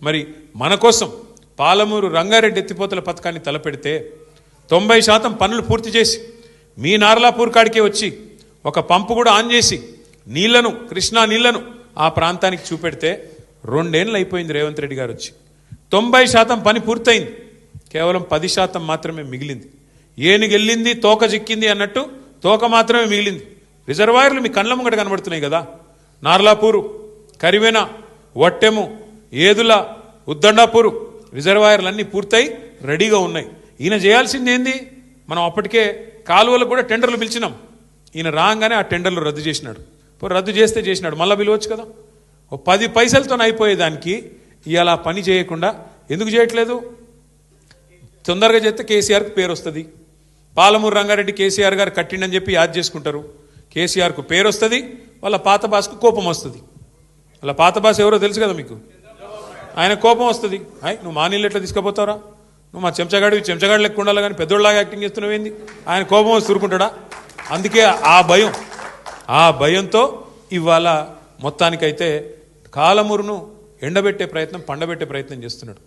మరి మన కోసం పాలమూరు రంగారెడ్డి ఎత్తిపోతల పథకాన్ని తలపెడితే 90% పనులు పూర్తి చేసి మీ నార్లాపూర్ కాడికే వచ్చి ఒక పంపు కూడా ఆన్ చేసి నీళ్లను కృష్ణా నీళ్లను ఆ ప్రాంతానికి చూపెడితే 2 ఏళ్ళు అయిపోయింది రేవంత్ రెడ్డి గారు వచ్చి 90% పని పూర్తయింది కేవలం 10% మాత్రమే మిగిలింది ఏనుగెళ్ళింది తోక చిక్కింది అన్నట్టు తోక మాత్రమే మిగిలింది రిజర్వాయర్లు మీ కళ్ళ ముంగట కనబడుతున్నాయి కదా నార్లాపూరు కరివెన వట్టెము ఏదుల ఉద్దండాపూరు రిజర్వాయర్లన్నీ పూర్తయి రెడీగా ఉన్నాయి ఈయన చేయాల్సింది ఏంది మనం అప్పటికే కాలువలకు కూడా టెండర్లు పిలిచినాం ఈయన రాగానే ఆ టెండర్లు రద్దు చేసినాడు రద్దు చేస్తే చేసినాడు మళ్ళీ పిలవచ్చు కదా 10 పైసలతో అయిపోయేదానికి ఇవాళ పని చేయకుండా ఎందుకు చేయట్లేదు తొందరగా చేస్తే కేసీఆర్కు పేరు వస్తుంది పాలమూరు రంగారెడ్డి కేసీఆర్ గారు కట్టిండని చెప్పి యాద్ చేసుకుంటారు కేసీఆర్కు పేరు వస్తుంది వాళ్ళ పాత బాస్కు కోపం వస్తుంది వాళ్ళ పాత బాస్ ఎవరో తెలుసు కదా మీకు ఆయన కోపం వస్తుంది నువ్వు మా నీళ్ళు ఎట్లా తీసుకుపోతావురా నువ్వు మా చెంచగాడు లెక్క ఉండాలి కానీ పెద్దోళ్ళలాగా యాక్టింగ్ చేస్తున్నావు ఏంది ఆయన కోపం వస్తూ ఊరుకుంటాడా అందుకే ఆ భయంతో ఇవాళ మొత్తానికైతే కాలమూరును ఎండబెట్టే ప్రయత్నం పండబెట్టే ప్రయత్నం చేస్తున్నాడు